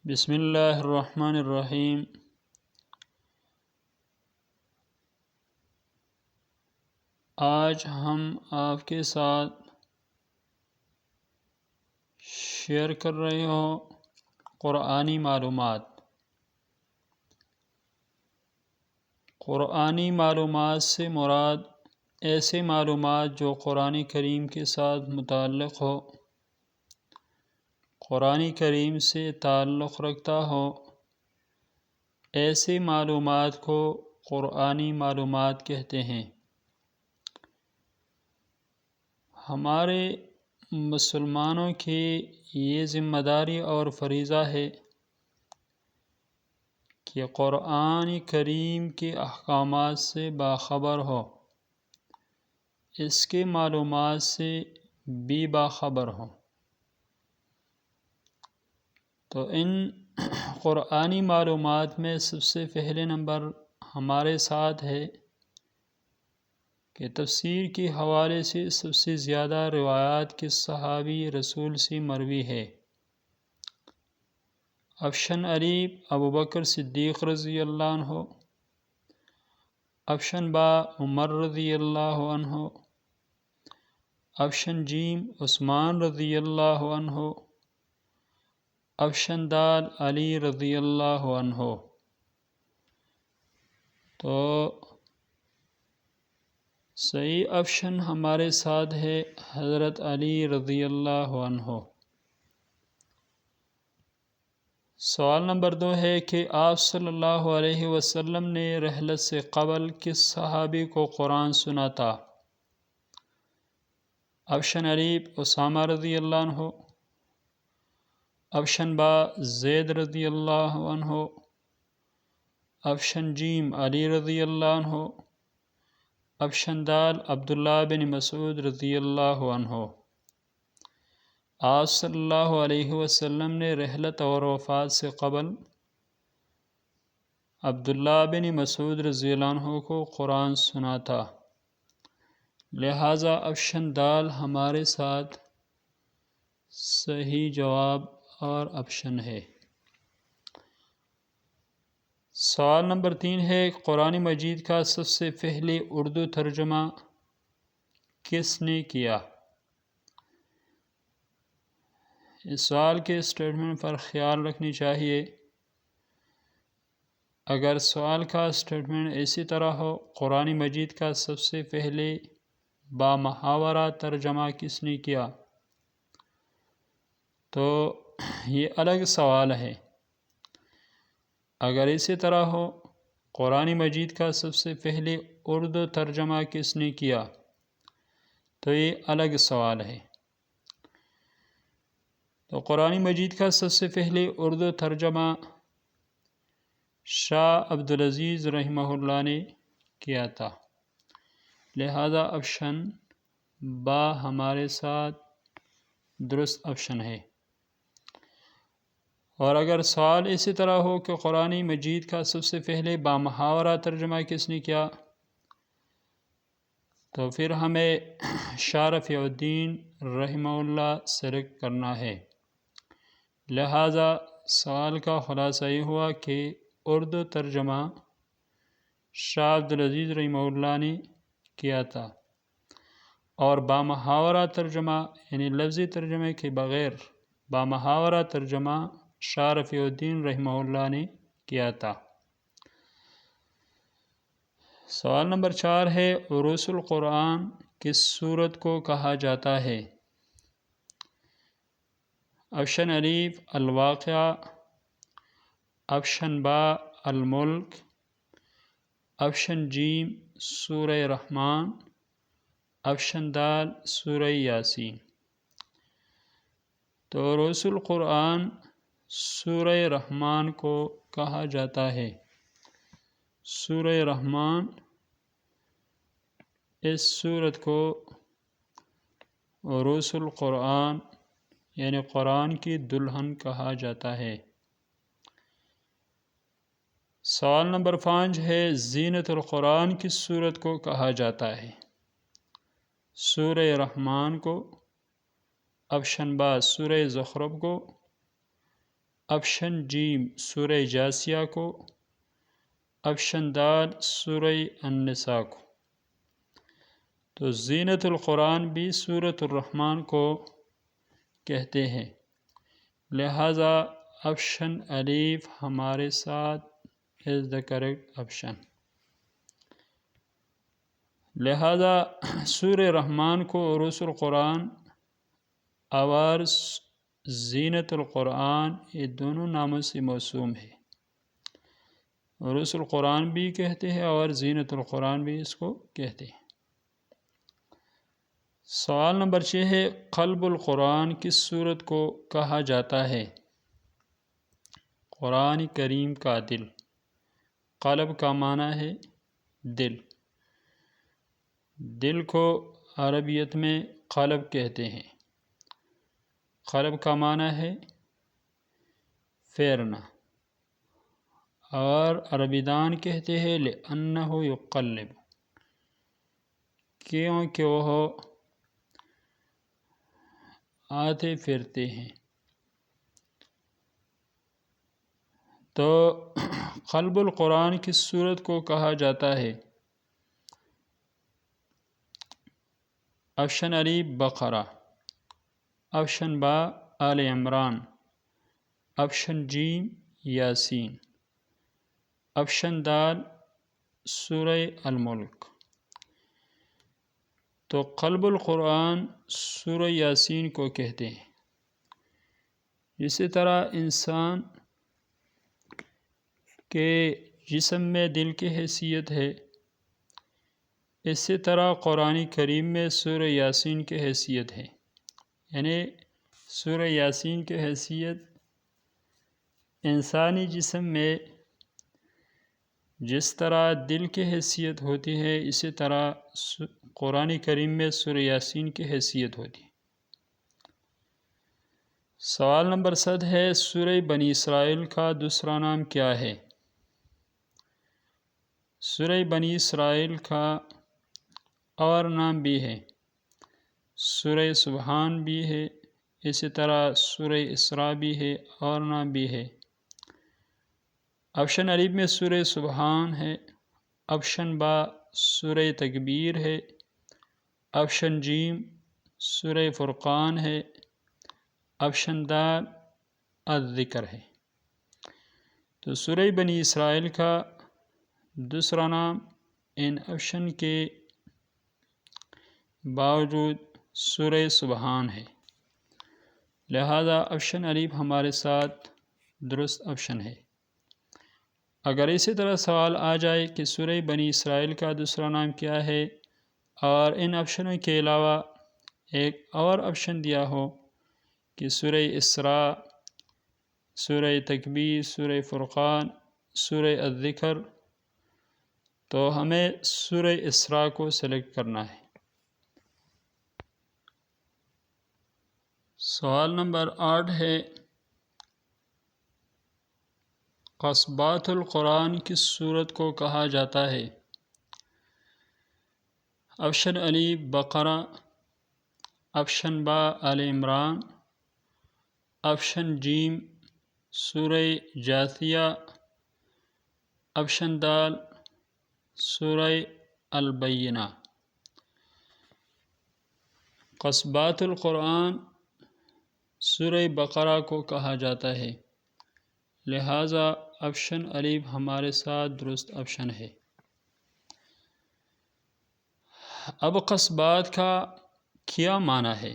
بسم اللہ الرحمن الرحیم۔ آج ہم آپ کے ساتھ شیئر کر رہے ہوں قرآنی معلومات۔ قرآنی معلومات سے مراد ایسے معلومات جو قرآن کریم کے ساتھ متعلق ہو، قرآن کریم سے تعلق رکھتا ہو، ایسے معلومات کو قرآنی معلومات کہتے ہیں۔ ہمارے مسلمانوں کی یہ ذمہ داری اور فریضہ ہے کہ قرآن کریم کے احکامات سے باخبر ہو، اس کے معلومات سے بھی باخبر ہو۔ تو ان قرآنی معلومات میں سب سے پہلے نمبر ہمارے ساتھ ہے کہ تفسیر کے حوالے سے سب سے زیادہ روایات کے صحابی رسول سے مروی ہے۔ افشن عریب ابوبکر صدیق رضی اللہ عنہ، افشن با عمر رضی اللہ عنہ، افشن جیم عثمان رضی اللہ عنہ، افشن دال علی رضی اللہ عنہ۔ تو صحیح افشن ہمارے ساتھ ہے حضرت علی رضی اللہ عنہ۔ سوال نمبر 2 ہے کہ آپ صلی اللہ علیہ وسلم نے رحلت سے قبل کس صحابی کو قرآن سنا تھا؟ افشن عریب اسامہ رضی اللہ عنہ، افشن با زید رضی اللہ عنہ، افشن جیم علی رضی اللہ عنہ، افشن دال عبداللہ بن مسعود رضی اللہ عنہ۔ آپ صلی اللہ علیہ وسلم نے رحلت اور وفات سے قبل عبداللہ بن مسعود رضی اللہ عنہ کو قرآن سنا تھا، لہٰذا افشن دال ہمارے ساتھ صحیح جواب اور آپشن ہے۔ سوال نمبر 3 ہے قرآن مجید کا سب سے پہلے اردو ترجمہ کس نے کیا؟ اس سوال کے اسٹیٹمنٹ پر خیال رکھنی چاہیے۔ اگر سوال کا اسٹیٹمنٹ اسی طرح ہو، قرآن مجید کا سب سے پہلے بامحاورہ ترجمہ کس نے کیا، تو یہ الگ سوال ہے۔ اگر اسی طرح ہو قرآن مجید کا سب سے پہلے اردو ترجمہ کس نے کیا، تو یہ الگ سوال ہے۔ تو قرآن مجید کا سب سے پہلے اردو ترجمہ شاہ عبدالعزیز رحمہ اللہ نے کیا تھا، لہذا آپشن با ہمارے ساتھ درست آپشن ہے۔ اور اگر سوال اسی طرح ہو کہ قرآن مجید کا سب سے پہلے بامحاورہ ترجمہ کس نے کیا، تو پھر ہمیں شاہ رفیع الدین رحمہ اللہ سلیکٹ کرنا ہے۔ لہٰذا سوال کا خلاصہ یہ ہوا کہ اردو ترجمہ شاہ عبدالعزیز رحمہ اللہ نے کیا تھا، اور بامحاورہ ترجمہ یعنی لفظی ترجمے کے بغیر بامحاورہ ترجمہ شاہ رفیع الدین رحمہ اللہ نے کیا تھا۔ سوال نمبر 4 ہے عروس القرآن کس سورت کو کہا جاتا ہے؟ آپشن الف الواقعہ، آپشن با الملک، آپشن جیم سورہ رحمان، آپشن دال سورہ یاسین۔ تو عروس القرآن سورہ رحمان کو کہا جاتا ہے۔ سورہ رحمان، اس سورت کو عروس القرآن یعنی قرآن کی دلہن کہا جاتا ہے۔ سوال نمبر 5 ہے زینت القرآن کس سورت کو کہا جاتا ہے؟ سورہ رحمان کو، آپشن با سورہ زخرف کو، آپشن جیم سورہ جاسیہ کو، آپشن دال سورہ النساء کو۔ تو زینت القرآن بھی سورۃ الرحمن کو کہتے ہیں، لہذا آپشن الف ہمارے ساتھ از دا کریکٹ آپشن۔ لہذا سورہ رحمان کو عروس القرآن اور زینت القرآن یہ دونوں ناموں سے موسوم ہے، عروس القرآن بھی کہتے ہیں اور زینت القرآن بھی اس کو کہتے ہیں۔ سوال نمبر 6 ہے، قلب القرآن کس سورت کو کہا جاتا ہے؟ قرآن کریم کا دل، قلب کا معنی ہے دل، دل کو عربیت میں قلب کہتے ہیں، قلب کا معنی ہے پھیرنا، اور عربی دان کہتے ہیں لِأَنَّهُ يُقَلِّبُ، کیونکہ وہ آتے پھرتے ہیں۔ تو قلب القرآن کس سورت کو کہا جاتا ہے؟ آپشن الف بقرہ، آپشن با آل عمران، آپشن جیم یاسین، آپشن دال سورہ الملک۔ تو قلب القرآن سورہ یاسین کو کہتے ہیں۔ اسی طرح انسان کے جسم میں دل کی حیثیت ہے، اسی طرح قرآن کریم میں سورہ یاسین کی حیثیت ہے، یعنی سورہ یاسین کی حیثیت انسانی جسم میں جس طرح دل کی حیثیت ہوتی ہے، اسی طرح قرآن کریم میں سورہ یاسین کی حیثیت ہوتی ہے۔ سوال نمبر 7 ہے، سورہ بنی اسرائیل کا دوسرا نام کیا ہے؟ سورہ بنی اسرائیل کا اور نام بھی ہے، سورہ سبحان بھی ہے، اسی طرح سورہ اسراء بھی ہے، اور نام بھی ہے۔ آپشن الف میں سورہ سبحان ہے، آپشن با سورہ تکبیر ہے، آپشن جیم سورہ فرقان ہے، آپشن دال الذکر ہے۔ تو سورہ بنی اسرائیل کا دوسرا نام ان آپشن کے باوجود سورہ سبحان ہے، لہذا آپشن الف ہمارے ساتھ درست آپشن ہے۔ اگر اسی طرح سوال آ جائے کہ سورہ بنی اسرائیل کا دوسرا نام کیا ہے، اور ان آپشنوں کے علاوہ ایک اور آپشن دیا ہو کہ سورہ اسراء، سورہ تکبیر، سورہ فرقان، سورہ الذکر، تو ہمیں سورہ اسراء کو سلیکٹ کرنا ہے۔ سوال نمبر 8 ہے، قصبات القرآن کس سورت کو کہا جاتا ہے؟ آپشن الف بقرہ، آپشن با آل عمران، آپشن جیم سورہ جاثیہ، آپشن دال سورہ البینہ۔ قصبات القرآن سورہ بقرہ کو کہا جاتا ہے، لہذا آپشن الف ہمارے ساتھ درست آپشن ہے۔ اب قصبات کا کیا معنی ہے؟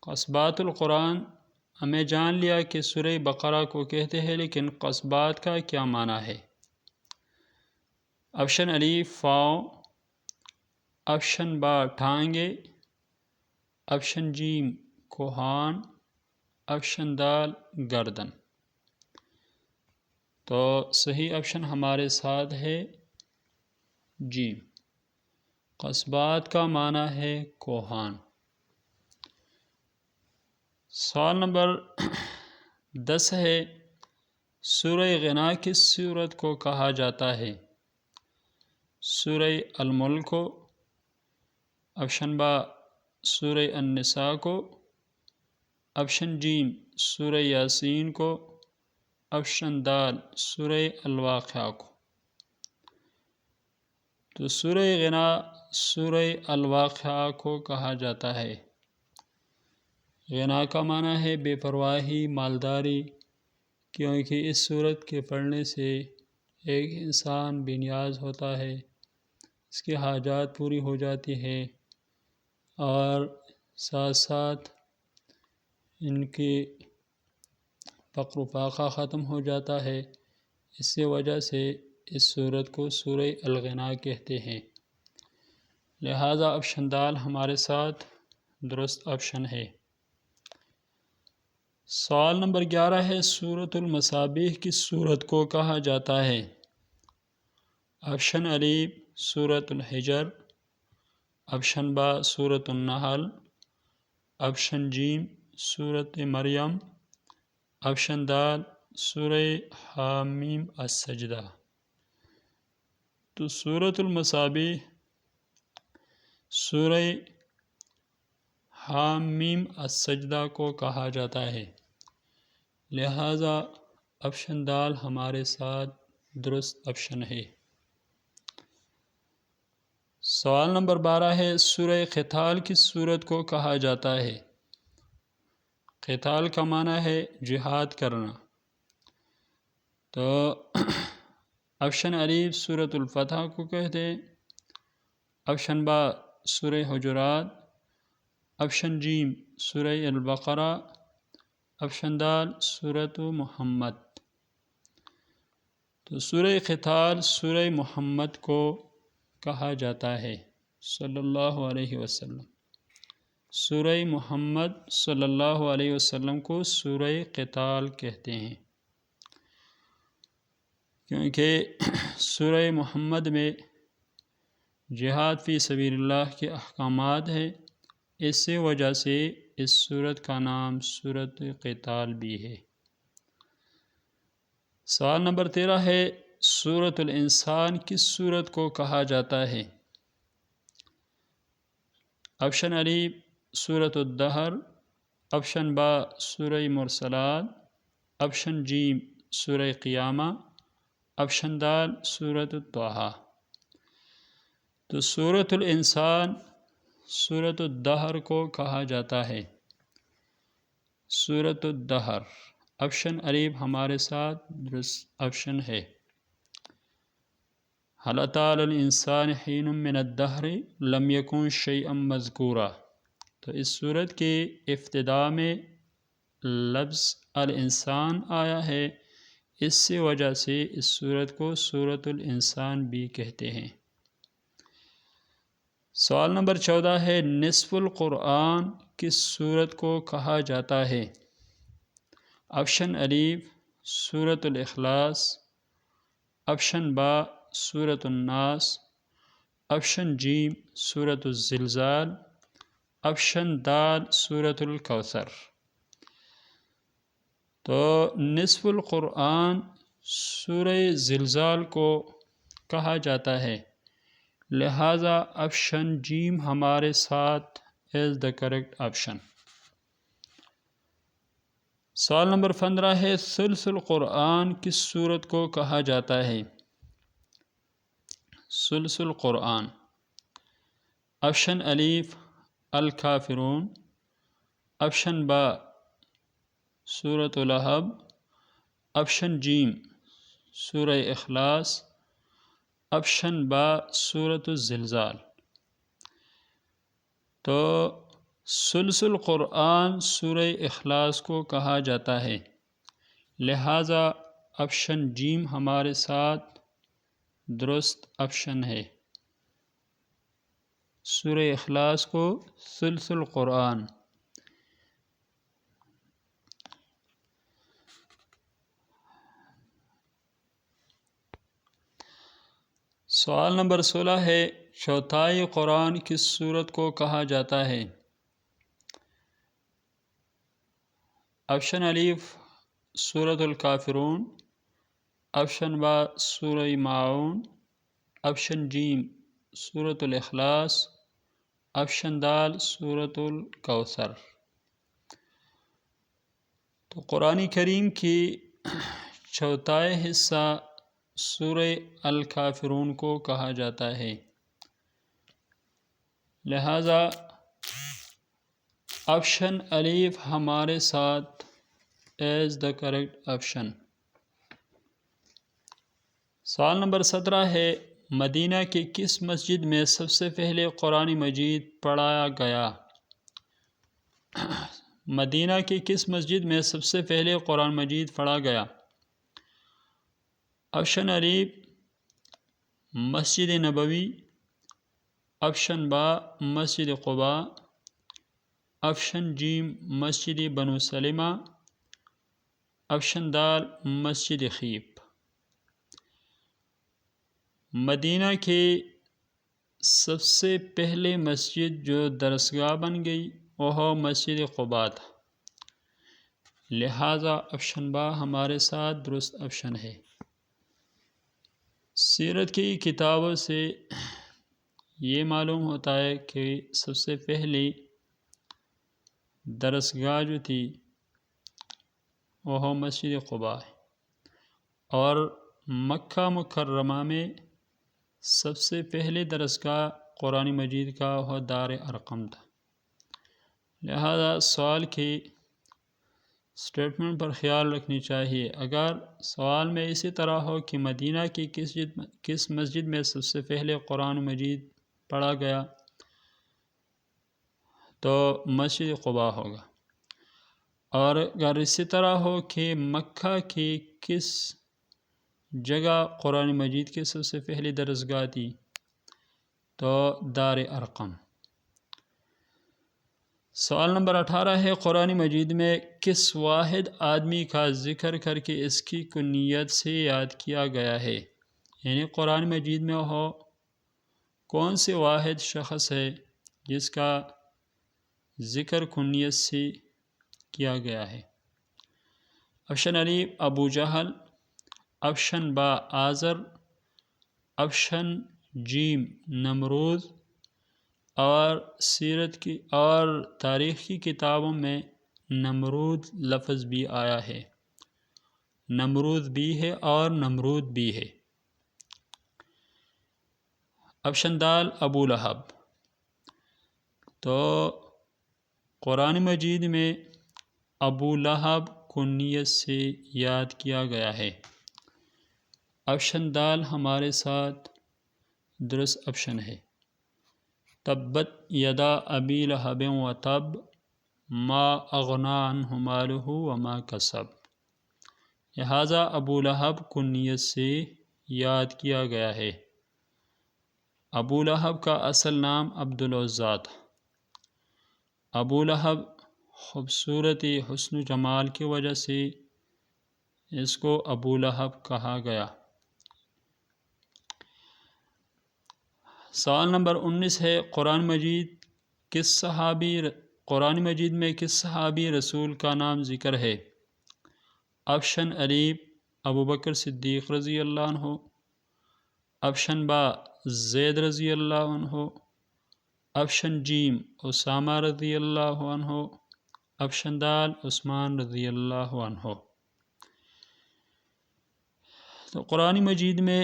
قصبات القرآن ہمیں جان لیا کہ سورہ بقرہ کو کہتے ہیں، لیکن قصبات کا کیا معنی ہے؟ آپشن الف پاؤں، آپشن با ٹانگے، آپشن جیم کوہان، آپشن دال گردن۔ تو صحیح آپشن ہمارے ساتھ ہے جیم، قصبات کا معنی ہے کوہان۔ سوال نمبر 10 ہے، سورہ غنا کس سورت کو کہا جاتا ہے؟ سورہ الملک کو، آپشن با سورہ النساء کو، آپشن جیم سورہ یاسین کو، آپشن دال سورہ الواقعہ کو۔ تو سورہ غنا سورہ الواقعہ کو کہا جاتا ہے۔ غنا کا معنی ہے بے پرواہی، مالداری، کیونکہ اس سورت کے پڑھنے سے ایک انسان بے نیاز ہوتا ہے، اس کی حاجات پوری ہو جاتی ہے اور ساتھ ساتھ ان کی فقر و فاقہ ختم ہو جاتا ہے۔ اسی وجہ سے اس سورت کو سورہ الغنا کہتے ہیں، لہذا آپشن دال ہمارے ساتھ درست آپشن ہے۔ سوال نمبر 11 ہے، سورۃ المصابیح کس سورت کو کہا جاتا ہے؟ آپشن الف سورۃ الحجر، آپشن با سورۃ النحل، آپشن جیم سورۃ مریم، آپشن دال سورہ حامیم السجدہ۔ تو سورۃ المصابیح سورہ حامیم السجدہ کو کہا جاتا ہے، لہذا آپشن دال ہمارے ساتھ درست آپشن ہے۔ سوال نمبر 12 ہے، سورہ قتال کس سورت کو کہا جاتا ہے؟ قتال کا معنی ہے جہاد کرنا۔ تو آپشن الف سورۃ الفتح کو کہتے ہیں، آپشن با سورہ حجرات، آپشن جیم سورہ البقرہ، آپشن دال سورۃ محمد۔ تو سورہ قتال سورہ محمد کو کہا جاتا ہے صلی اللہ علیہ وسلم۔ سورہ محمد صلی اللہ علیہ وسلم کو سورہ قتال کہتے ہیں، کیونکہ سورہ محمد میں جہاد فی سبیل اللہ کے احکامات ہیں، اسی وجہ سے اس سورت کا نام سورۃ قتال بھی ہے۔ سوال نمبر 13 ہے، سورۃ الانسان کس سورت کو کہا جاتا ہے؟ آپشن الف سورۃ الدہر، آپشن با سورہ مرسلات، آپشن جیم سورہ قیامہ، آپشن دال سورۃ طٰہٰ۔ تو سورۃ الانسان سورۃ الدہر کو کہا جاتا ہے، سورۃ الدہر۔ آپشن الف ہمارے ساتھ درست آپشن ہے۔ هل أتى على الإنسان حين من الدهر لم يكن شيئا مذكورا۔ تو اس صورت کے ابتدا میں لفظ الانسان آیا ہے، اس سے وجہ سے اس صورت کو سورۃ الانسان بھی کہتے ہیں۔ سوال نمبر 14 ہے، نصف القرآن کس سورت کو کہا جاتا ہے؟ آپشن الف سورۃ الاخلاص، آپشن با سورۃ الناس، آپشن جیم سورۃ الزلزال، آپشن دال سورۃ الکوثر۔ تو نصف القرآن سورہ زلزال کو کہا جاتا ہے، لہذا آپشن جیم ہمارے ساتھ از دا کریکٹ آپشن۔ سوال نمبر 15 ہے، ثلث القرآن کس سورت کو کہا جاتا ہے؟ ثلث القرآن، آپشن الف الکافرون، آپشن با سورۃ لہب، آپشن جیم سورہ اخلاص، آپشن با سورۃ الزلزال۔ تو ثلث القرآن سورہ اخلاص کو کہا جاتا ہے، لہذا آپشن جیم ہمارے ساتھ درست آپشن ہے، سورہ اخلاص کو ثلث القرآن۔ سوال نمبر 16 ہے، چوتھائی قرآن کس سورت کو کہا جاتا ہے؟ آپشن الف سورۃ الکافرون، آپشن با سورہ ماعون، آپشن جیم سورۃ الاخلاص، آپشن دال سورۃ الکوثر۔ تو قرآن کریم کی چوتھائی حصہ سورہ الکافرون کو کہا جاتا ہے، لہذا آپشن الف ہمارے ساتھ ایز دا کریکٹ آپشن۔ سوال نمبر 17 ہے، مدینہ کی کس مسجد میں سب سے پہلے قرآن مجید پڑھایا گیا؟ مدینہ کی کس مسجد میں سب سے پہلے قرآن مجید پڑھا گیا؟ آپشن الف مسجد نبوی، آپشن با مسجد قباء، آپشن جیم مسجد بنو سلمہ، آپشن دال مسجد خیف۔ مدینہ کی سب سے پہلے مسجد جو درسگاہ بن گئی وہ مسجد قباء تھا، لہذا آپشن با ہمارے ساتھ درست آپشن ہے۔ سیرت کی کتابوں سے یہ معلوم ہوتا ہے کہ سب سے پہلی درسگاہ جو تھی وہ مسجد قباء ہے، اور مکہ مکرمہ میں سب سے پہلے درسگاہ قرآن مجید کا وہ دار ارقم تھا۔ لہذا سوال کی سٹیٹمنٹ پر خیال رکھنی چاہیے۔ اگر سوال میں اسی طرح ہو کہ مدینہ کی کس مسجد میں سب سے پہلے قرآن مجید پڑھا گیا تو مسجد قباء ہوگا، اور اگر اسی طرح ہو کہ مکہ کی کس جگہ قرآن مجید کی سب سے پہلی درسگاہ تھی تو دار ارقم۔ سوال نمبر 18 ہے، قرآن مجید میں کس واحد آدمی کا ذکر کر کے اس کی کنیت سے یاد کیا گیا ہے؟ یعنی قرآن مجید میں وہ کون سے واحد شخص ہے جس کا ذکر کنیت سے کیا گیا ہے؟ آپشن الف ابو جہل، آپشن با آزر، آپشن جیم نمرود، اور سیرت کی اور تاریخ کی کتابوں میں نمرود لفظ بھی آیا ہے، نمرود بھی ہے اور نمرود بھی ہے۔ آپشن دال ابو لہب۔ تو قرآن مجید میں ابو لہب کنیت سے یاد کیا گیا ہے۔ آپشن دال ہمارے ساتھ درست آپشن ہے۔ تبت یدا ابی لہب وتب ما اغنی عنہ مالہ وما کسب، لہذا ابو لہب کنیت سے یاد کیا گیا ہے۔ ابو لہب کا اصل نام عبد العزیٰ تھا۔ ابو لہب خوبصورتی حسن و جمال کی وجہ سے اس کو ابو لہب کہا گیا۔ سوال نمبر 19 ہے، قرآن مجید میں کس صحابی رسول کا نام ذکر ہے؟ آپشن الف ابو بکر صدیق رضی اللہ عنہ، آپشن با زید رضی اللہ عنہ، آپشن جیم اسامہ رضی اللہ عنہ، آپشن دال عثمان رضی اللہ عنہ۔ تو قرآن مجید میں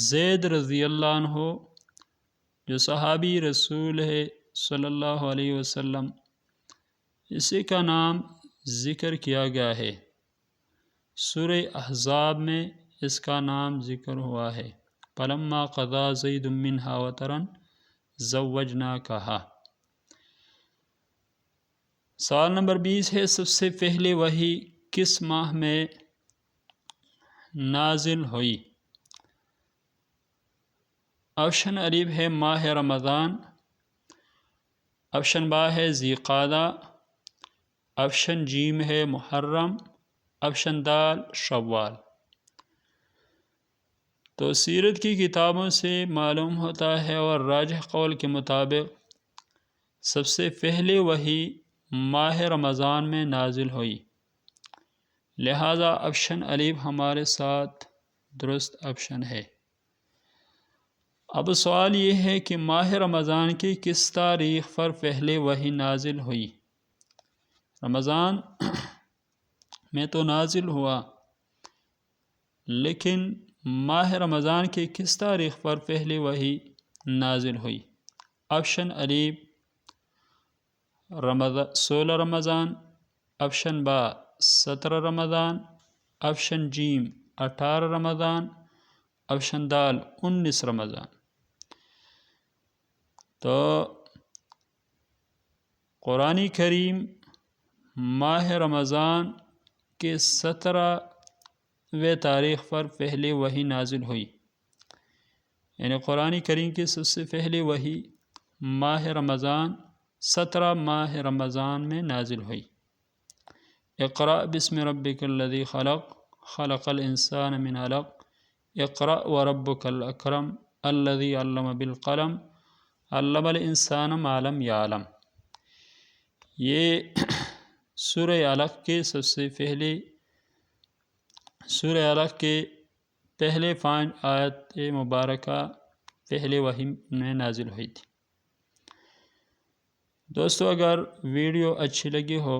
زید رضی اللہ عنہ جو صحابی رسول ہے صلی اللہ علیہ وسلم، اسی کا نام ذکر کیا گیا ہے۔ سورہ احزاب میں اس کا نام ذکر ہوا ہے، فلما قضى زید منہا وطرا زوجناکہا۔ سوال نمبر 20 ہے، سب سے پہلے وحی کس ماہ میں نازل ہوئی؟ آپشن الف ہے ماہ رمضان، آپشن با ہے ذی قعدہ، آپشن جیم ہے محرم، آپشن دال شوال۔ تو سیرت کی کتابوں سے معلوم ہوتا ہے اور راجح قول کے مطابق سب سے پہلے وحی ماہ رمضان میں نازل ہوئی، لہذا آپشن الف ہمارے ساتھ درست آپشن ہے۔ اب سوال یہ ہے کہ ماہ رمضان کی کس تاریخ پر پہلے وحی نازل ہوئی؟ رمضان میں تو نازل ہوا، لیکن ماہ رمضان کی کس تاریخ پر پہلی وحی نازل ہوئی؟ آپشن الف 16 رمضان، آپشن با 17 رمضان، آپشن جیم 18 رمضان، آپشن دال 19 رمضان۔ تو قرآن کریم ماہ رمضان کے 17ویں تاریخ پر پہلی وحی نازل ہوئی، یعنی قرآن کریم کی سب سے پہلی وحی ماہ رمضان 17 ماہ رمضان میں نازل ہوئی۔ اقرأ بسم ربک الذی خلق، خلق الانسان من علق، اقرأ وربک الاکرم الذی علم بالقلم، علم الانسان ما لم یعلم۔ یہ سورہ علق کے سورہ علق کے پہلے 5 آیت مبارکہ پہلے وحی میں نازل ہوئی تھی۔ دوستو اگر ویڈیو اچھی لگی ہو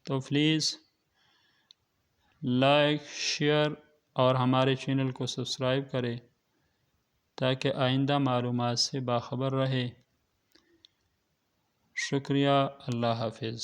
تو پلیز لائک، شیئر اور ہمارے چینل کو سبسکرائب کریں تاکہ آئندہ معلومات سے باخبر رہے۔ شکریہ، اللہ حافظ۔